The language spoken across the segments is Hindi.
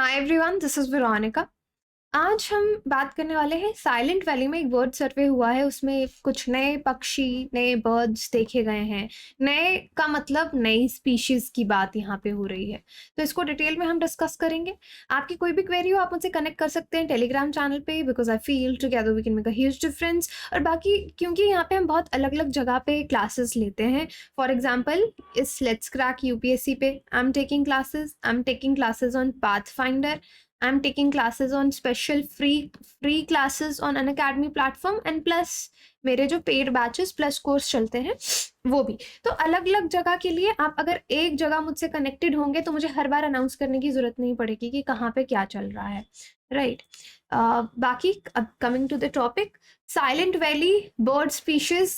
Hi everyone, this is Veronica. आज हम बात करने वाले हैं साइलेंट वैली में एक बर्ड सर्वे हुआ है। उसमें कुछ नए पक्षी, नए बर्ड्स देखे गए हैं। नए का मतलब नई स्पीशीज की बात यहाँ पे हो रही है, तो इसको डिटेल में हम डिस्कस करेंगे। आपकी कोई भी क्वेरी हो आप मुझसे कनेक्ट कर सकते हैं टेलीग्राम चैनल पे, because I feel together we can make a huge difference. और बाकी क्योंकि यहाँ पे हम बहुत अलग अलग जगह पे क्लासेस लेते हैं, फॉर एग्जाम्पल इस लेट्स क्रैक यूपीएससी पे I am taking classes on pathfinder, I'm taking classes on special free classes on Unacademy platform and plus मेरे जो पेड बैचेस प्लस कोर्स चलते हैं वो भी। तो अलग अलग जगह के लिए आप अगर एक जगह मुझसे कनेक्टेड होंगे तो मुझे हर बार अनाउंस करने की जरूरत नहीं पड़ेगी कि कहाँ पे क्या चल रहा है, राइट। बाकी अब coming to the topic, Silent Valley bird species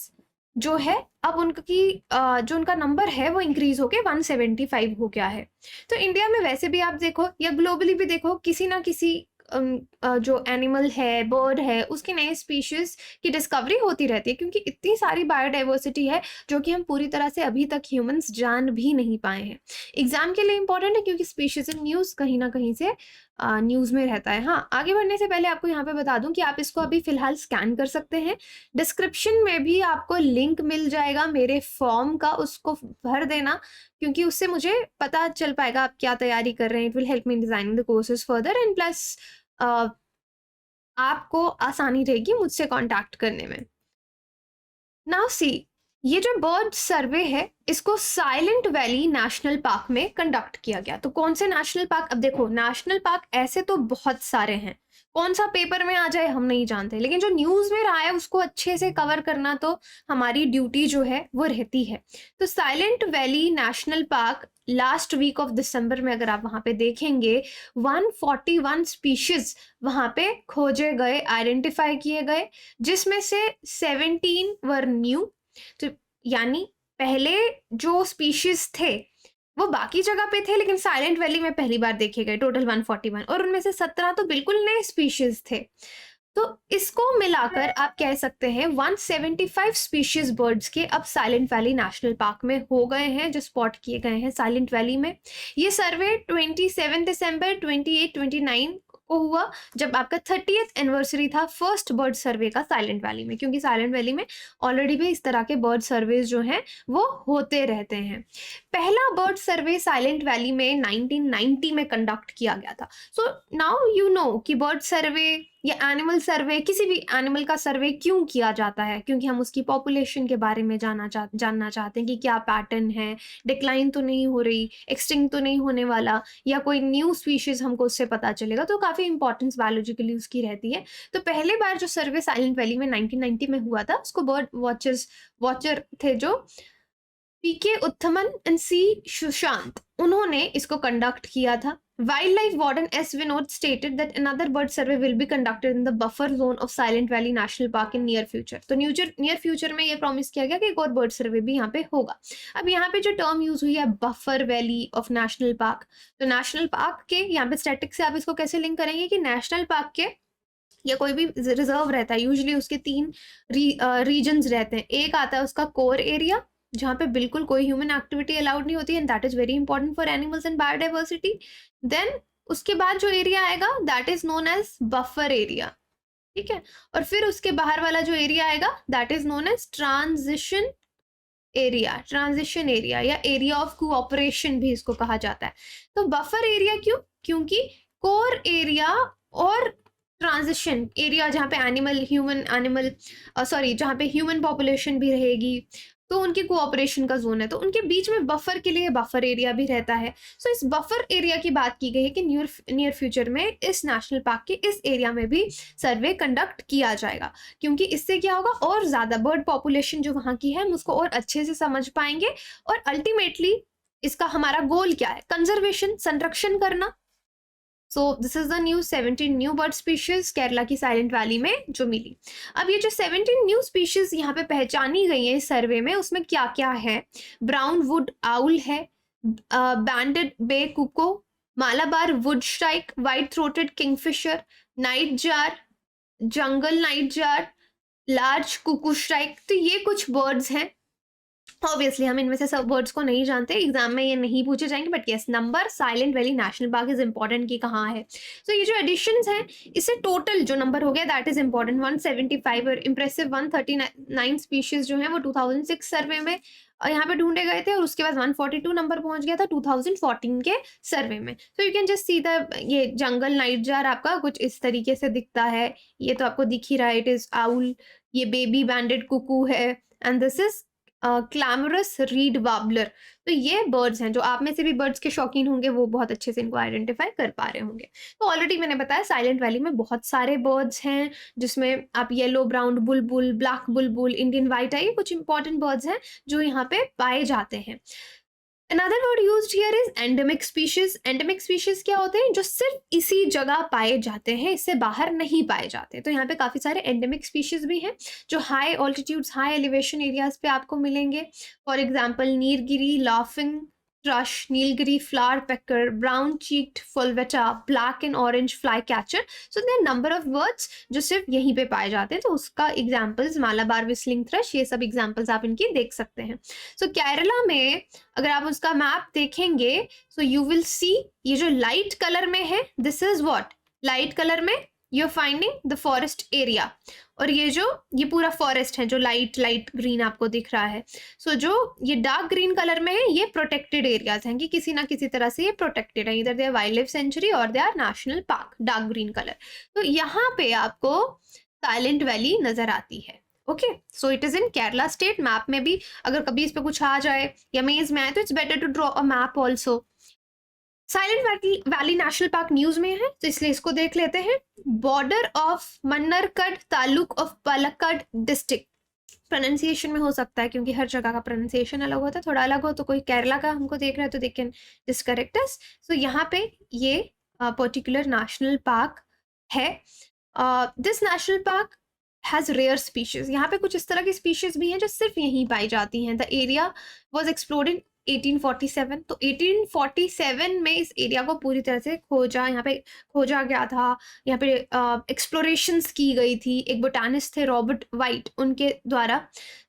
जो है अब उनकी जो उनका नंबर है वो इंक्रीज होके 175 हो गया है। तो इंडिया में वैसे भी आप देखो या ग्लोबली भी देखो, किसी ना किसी जो एनिमल है, बर्ड है, उसकी नए स्पीशीज की डिस्कवरी होती रहती है, क्योंकि इतनी सारी बायोडाइवर्सिटी है जो कि हम पूरी तरह से अभी तक ह्यूमंस जान भी नहीं पाए हैं। एग्जाम के लिए इंपॉर्टेंट है क्योंकि स्पीशीज इन न्यूज कहीं ना कहीं से न्यूज में रहता है। हाँ, आगे बढ़ने से पहले आपको यहाँ पे बता दूं कि आप इसको अभी फिलहाल स्कैन कर सकते हैं। डिस्क्रिप्शन में भी आपको लिंक मिल जाएगा मेरे फॉर्म का, उसको भर देना, क्योंकि उससे मुझे पता चल पाएगा आप क्या तैयारी कर रहे हैं। It will help me in designing the courses further and plus आपको आसानी रहेगी मुझसे कांटेक्ट करने में। नाउ सी, ये जो बर्ड सर्वे है इसको साइलेंट वैली नेशनल पार्क में कंडक्ट किया गया। तो कौन से नेशनल पार्क? अब देखो, नेशनल पार्क ऐसे तो बहुत सारे हैं, कौन सा पेपर में आ जाए हम नहीं जानते, लेकिन जो न्यूज में रहा है उसको अच्छे से कवर करना तो हमारी ड्यूटी जो है वो रहती है। तो Silent valley national Park last week ऑफ दिसंबर में अगर आप वहां पे देखेंगे 141 स्पीशीज वहां पे खोजे गए, आइडेंटिफाई किए गए, जिसमें से 17 वर न्यू। तो यानी पहले जो स्पीशीज थे वो बाकी जगह पे थे, लेकिन साइलेंट वैली में पहली बार देखे गए टोटल 141, और उनमें से 17 तो बिल्कुल नए स्पीशीज थे। तो इसको मिलाकर आप कह सकते हैं 175 स्पीशीज बर्ड्स के अब साइलेंट वैली नेशनल पार्क में हो गए हैं, जो स्पॉट किए गए हैं साइलेंट वैली में। ये सर्वे 27 दिसंबर 28 29 को हुआ, जब आपका 30th एनिवर्सरी था फर्स्ट बर्ड सर्वे का साइलेंट वैली में, क्योंकि साइलेंट वैली में ऑलरेडी भी इस तरह के बर्ड सर्वेज जो हैं वो होते रहते हैं। पहला बर्ड सर्वे साइलेंट वैली में 1990 में कंडक्ट किया गया था। सो नाउ यू नो कि बर्ड सर्वे या एनिमल सर्वे, किसी भी एनिमल का सर्वे क्यों किया जाता है, क्योंकि हम उसकी पॉपुलेशन के बारे में जानना चाहते हैं कि क्या पैटर्न है, डिक्लाइन तो नहीं हो रही, एक्सटिंक्ट तो नहीं होने वाला, या कोई न्यू स्पीशीज हमको उससे पता चलेगा। तो काफी इंपॉर्टेंस बायोलॉजिकली उसकी रहती है। तो पहले बार जो सर्वे साइलेंट वैली में 1990 में हुआ था, उसको बर्ड वॉचर थे जो पीके उत्थमन एंड सी सुशांत, उन्होंने इसको कंडक्ट किया था। Wild life warden S Vinod stated that another bird survey will be conducted in the buffer zone of silent valley national park in near future. तो नियर फ्यूचर में ये प्रॉमिस किया गया कि एक और बर्ड सर्वे भी यहाँ पे होगा। अब यहाँ पे जो टर्म यूज हुई है buffer valley of national park, तो नेशनल पार्क के यहाँ पे स्टैटिक से आप इसको कैसे लिंक करेंगे कि नेशनल पार्क के या कोई भी रिजर्व रहता है, यूजुअली उसके तीन रीजन्स रहते हैं। एक आता है उसका कोर एरिया, जहाँ पे बिल्कुल कोई ह्यूमन एक्टिविटी अलाउड नहीं होती है, and that is very important for animals and biodiversity. Then उसके बाद जो एरिया आएगा that is known as buffer area, ठीक है। और फिर उसके बाहर वाला जो एरिया आएगा that is known as transition area या एरिया ऑफ कोऑपरेशन भी इसको कहा जाता है। तो बफर एरिया क्यों? क्योंकि कोर एरिया और ट्रांजिशन एरिया जहाँ पे जहाँ पे ह्यूमन पॉपुलेशन भी रहेगी, तो उनकी कोऑपरेशन का जोन है, तो उनके बीच में बफर के लिए बफर एरिया भी रहता है। सो इस बफर एरिया की बात की गई है कि नियर फ्यूचर में इस नेशनल पार्क के इस एरिया में भी सर्वे कंडक्ट किया जाएगा, क्योंकि इससे क्या होगा, और ज्यादा बर्ड पॉपुलेशन जो वहां की है हम उसको और अच्छे से समझ पाएंगे। और अल्टीमेटली इसका हमारा गोल क्या है? कंजर्वेशन, संरक्षण करना। So this is the new 17 new bird species Kerala की साइलेंट वैली में जो मिली। अब ये जो 17 न्यू स्पीशीज यहाँ पे पहचानी गई है इस सर्वे में, उसमें क्या क्या है? ब्राउन वुड आउल है, banded bay cuckoo, Malabar woodshrike, white throated kingfisher, nightjar, jungle nightjar, large cuckooshrike. तो ये कुछ बर्ड्स हैं ऑब्वियसली हम इनमें से सब वर्ड्स को नहीं जानते, एग्जाम में ये नहीं पूछे जाएंगे, but yes, number silent valley national park is important कि कहाँ है। सो ये जो एडिशंस हैं, इससे टोटल जो नंबर हो गया दैट इज इंपॉर्टेंट 175 और इम्प्रेसिव 139 स्पीशीज जो है वो 2006 सर्वे में यहाँ पे ढूंढे गए थे, और उसके बाद 142 नंबर पहुंच गया था 2014 के सर्वे में। So you can just see the, ये जंगल नाइटजार आपका कुछ इस तरीके से दिखता है, ये तो आपको दिख ही रहा है, इट इज आउल, ये बेबी बैंडेड कुकू है, and this is clamorous read warbler. तो ये बर्ड्स हैं, जो आप में से भी बर्ड्स के शौकीन होंगे वो बहुत अच्छे से इनको आइडेंटिफाई कर पा रहे होंगे। तो ऑलरेडी मैंने बताया साइलेंट वैली में बहुत सारे बर्ड्स हैं, जिसमें आप येलो ब्राउन बुलबुल, ब्लैक बुलबुल, इंडियन व्हाइट आई, कुछ इंपॉर्टेंट बर्ड्स हैं जो यहाँ पे पाए जाते हैं। Another word used here is endemic species. Endemic species क्या होते हैं? जो सिर्फ इसी जगह पाए जाते हैं, इससे बाहर नहीं पाए जाते। तो यहाँ पे काफी सारे endemic species भी हैं जो high altitudes, high elevation areas पे आपको मिलेंगे। For example Nilgiri laughing thrush, Nilgiri flowerpecker, brown cheeked fulvetta, black and orange flycatcher. So there number of birds जो सिर्फ यहीं पे पाए जाते हैं। तो उसका एग्जाम्पल्स मालाबार विस्लिंग थ्रश, ये सब एग्जाम्पल्स आप इनकी देख सकते हैं। सो केरला में अगर आप उसका मैप देखेंगे, सो यू विल सी, ये जो लाइट कलर में है this is what, light colour में you are finding the forest area, और ये पूरा फॉरेस्ट है जो लाइट ग्रीन आपको दिख रहा है। सो जो ये डार्क ग्रीन कलर में है ये प्रोटेक्टेड एरियाज हैं, कि किसी ना किसी तरह से ये प्रोटेक्टेड है, इधर they are wildlife sanctuary और they are national park, dark green colour. तो यहाँ पे आपको साइलेंट वैली नजर आती है। Okay, so it is in Kerala state. Map में भी अगर कभी इस पे कुछ आ जाए या मेज में आए तो it's better to draw a map also. Silent valley national park news में है, तो इसलिए इसको देख लेते हैं। Border of Mannarkad taluk of Palakkad district. Pronunciation में हो सकता है क्योंकि हर जगह का प्रोनाउंसिएशन अलग होता है, थोड़ा अलग हो तो कोई केरला का हमको देख रहा है तो they can just correct us. So यहाँ पे ये पर्टिकुलर नेशनल पार्क है। This national park has rare species. यहाँ पे कुछ इस तरह की स्पीशीज भी हैं जो सिर्फ यहीं पाई जाती हैं। द एरिया वॉज एक्सप्लोर्ड इन 1847। तो 1847 में इस एरिया को पूरी तरह से यहाँ पे खोजा गया था। यहाँ पे एक्सप्लोरेशंस की गई थी, एक बोटानिस्ट थे रॉबर्ट वाइट, उनके द्वारा।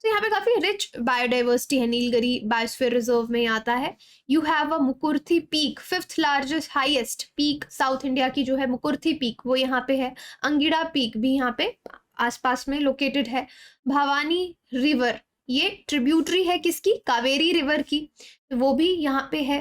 तो यहाँ पे काफी रिच बायोडाइवर्सिटी है। नीलगिरी बायोस्फीयर रिजर्व में आता है। You have a Mukurthi peak, 5th largest highest peak south India की जो है मुकुर्थी पीक, वो यहाँ पे है। अंगिड़ा पीक भी यहाँ पे आसपास में लोकेटेड है। भवानी रिवर, ये ट्रिब्यूटरी है किसकी, कावेरी रिवर की, वो भी यहाँ पे है।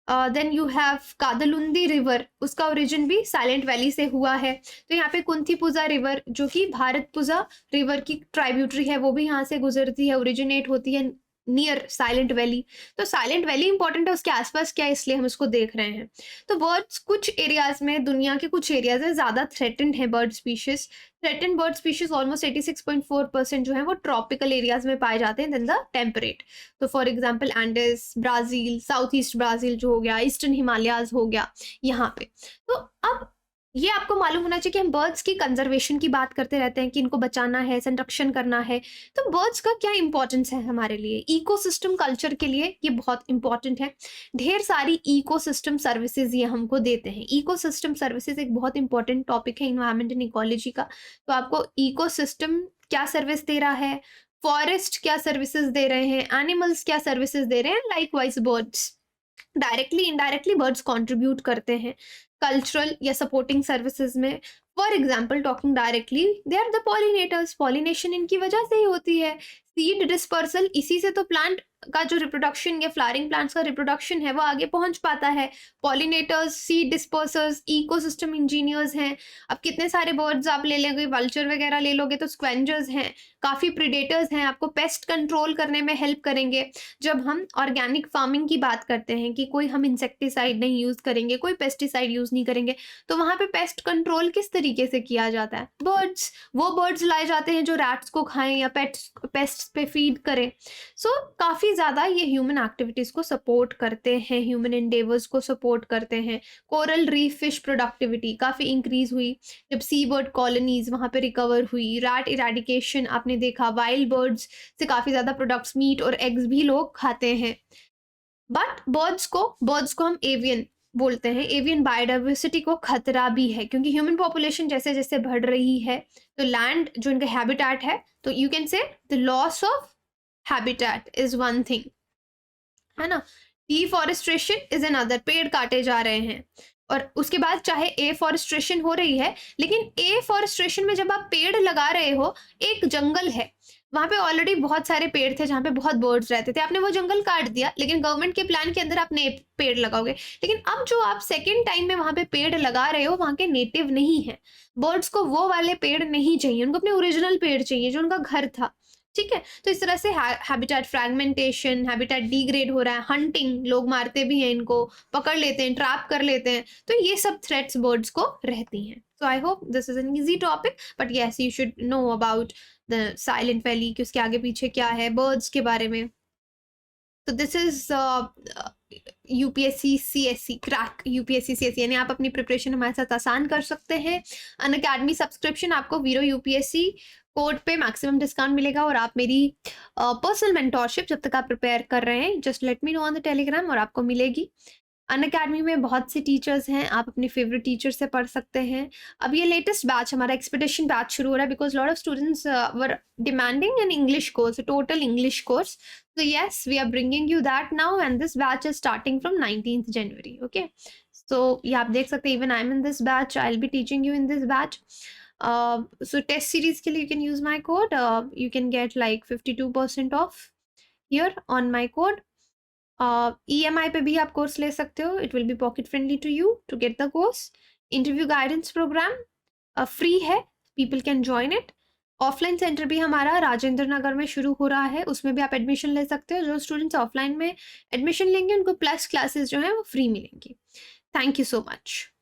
देन यू हैव कादलुंदी रिवर, उसका ओरिजिन भी साइलेंट वैली से हुआ है। तो यहाँ पे कुंथीपुजा रिवर जो कि भारतपुजा रिवर की ट्राइब्यूटरी है, वो भी यहाँ से गुजरती है, ओरिजिनेट होती है नियर साइलेंट वैली। तो साइलेंट वैली इंपॉर्टेंट है, उसके आसपास क्या है इसलिए हम इसको देख रहे हैं। तो बर्ड्स कुछ एरियाज में, दुनिया के कुछ एरियाज में ज्यादा थ्रेटेंड है bird species. Threatened bird species almost 86.4% जो है वो ट्रॉपिकल एरियाज में पाए जाते हैं देन द टेम्परेट। तो for example Andes Brazil, south east Brazil जो हो गया, ईस्टर्न हिमालयाज हो गया यहाँ पे। तो अब ये आपको मालूम होना चाहिए कि हम बर्ड्स की कंजर्वेशन की बात करते रहते हैं कि इनको बचाना है, संरक्षण करना है। तो बर्ड्स का क्या इंपॉर्टेंस है हमारे लिए, इकोसिस्टम कल्चर के लिए ये बहुत इंपॉर्टेंट है। ढेर सारी इकोसिस्टम सर्विसेज ये हमको देते हैं। इकोसिस्टम सर्विसेज एक बहुत इंपॉर्टेंट टॉपिक है इन्वायरमेंट एंड इकोलॉजी का। तो आपको इकोसिस्टम क्या सर्विस दे रहा है, फॉरेस्ट क्या सर्विसेज दे रहे हैं, एनिमल्स क्या सर्विसेज दे रहे हैं, likewise birds directly indirectly birds contribute करते हैं कल्चरल या सपोर्टिंग सर्विसेज में। For example talking directly, they are the pollinators, pollination इनकी वजह से ही होती है। सीड डिस्पर्सल, इसी से तो प्लांट का जो रिप्रोडक्शन या फ्लावरिंग प्लांट्स का रिप्रोडक्शन है वो आगे पहुंच पाता है। पॉलिनेटर्स, सीड डिस्पर्सर्स, इकोसिस्टम इंजीनियर्स हैं। अब कितने सारे बर्ड्स आप ले लेंगे, वल्चर वगैरह ले लोगे तो स्क्वेंजर्स हैं, काफी प्रीडेटर्स हैं, आपको पेस्ट कंट्रोल करने में हेल्प करेंगे। जब हम ऑर्गेनिक फार्मिंग की बात करते हैं कि कोई हम इंसेक्टिसाइड नहीं यूज करेंगे, कोई पेस्टिसाइड यूज नहीं करेंगे, तो वहां पे पेस्ट कंट्रोल किस तरीके से किया जाता है, वो बर्ड्स लाए जाते हैं जो रैट्स को खाएं या पेस्ट पे फीड करें। सो काफी ज्यादा ये ह्यूमन एक्टिविटीज को सपोर्ट करते हैं, ह्यूमन एंडेवर्स को सपोर्ट करते हैं। कोरल रीफ फिश प्रोडक्टिविटी काफी इंक्रीज हुई जब सी बर्ड कॉलोनीज वहां पे रिकवर हुई। रैट इरेडिकेशन आपने देखा, वाइल्ड बर्ड्स से काफी ज्यादा प्रोडक्ट्स, मीट और एग्स भी लोग खाते हैं। बट बर्ड्स को हम एवियन बोलते हैं। एवियन बायोडाइवर्सिटी को खतरा भी है क्योंकि ह्यूमन पॉपुलेशन जैसे जैसे बढ़ रही है तो लैंड जो इनका हैबिटेट है, तो you can say the loss of habitat is one thing, है ना। डिफॉरेस्टेशन इज अनदर, पेड़ काटे जा रहे हैं। और उसके बाद चाहे एफॉरेस्टेशन हो रही है, लेकिन एफॉरेस्टेशन में जब आप पेड़ लगा रहे हो, एक जंगल है वहां पे ऑलरेडी बहुत सारे पेड़ थे जहाँ पे बहुत बर्ड्स रहते थे, आपने वो जंगल काट दिया, लेकिन गवर्नमेंट के प्लान के अंदर आप नए पेड़ लगाओगे। लेकिन अब जो आप सेकेंड टाइम में वहां पे पेड़ लगा रहे हो, वहां के नेटिव नहीं है, बर्ड्स को वो वाले पेड़ नहीं चाहिए, उनको अपने ओरिजिनल पेड़ चाहिए जो उनका घर था। ठीक है, तो इस तरह से हैबिटेट फ्रैगमेंटेशन, हैबिटेट डिग्रेड हो रहा है, हंटिंग, लोग मारते भी हैं इनको, पकड़ लेते हैं, ट्रैप कर लेते हैं, तो ये सब थ्रेट्स बर्ड्स को रहती हैं। So I hope this is an easy topic, but yes you should know about the silent valley, कि उसके आगे पीछे क्या है, बर्ड्स के बारे में। तो this is UPSC CSC, crack UPSC CSC, यानी आप अपनी प्रिपरेशन हमारे साथ आसान कर सकते हैं। अनअकैडमी सब्सक्रिप्शन, आपको वीरो यूपीएससी कोड पे मैक्सिमम डिस्काउंट मिलेगा, और आप मेरी पर्सनल मेंटोरशिप जब तक आप प्रिपेयर कर रहे हैं, just let me know on the Telegram, और आपको मिलेगी। अनअकैडमी में बहुत से टीचर्स हैं, आप अपने फेवरेट टीचर से पढ़ सकते हैं। अब ये लेटेस्ट बैच, हमारा एक्सपेडिशन बैच शुरू हो रहा है, because lot of students were demanding an English course, total English course. So yes, we are bringing you that now, and this batch is starting from 19th January. Okay, so ये आप देख सकते हैं, even I'm in this batch, I'll be teaching you in this batch. So test series के लिए you can use my code. You can get like 52% off here on my code. EMI पे भी आप कोर्स ले सकते हो, it will be pocket friendly to you to get the course. Interview guidance program free है, people can join it. Offline centre भी हमारा राजेंद्र नगर में शुरू हो रहा है, उसमें भी आप एडमिशन ले सकते हो। जो स्टूडेंट्स ऑफलाइन में एडमिशन लेंगे उनको प्लस क्लासेस जो हैं वो फ्री मिलेंगी। Thank you so much.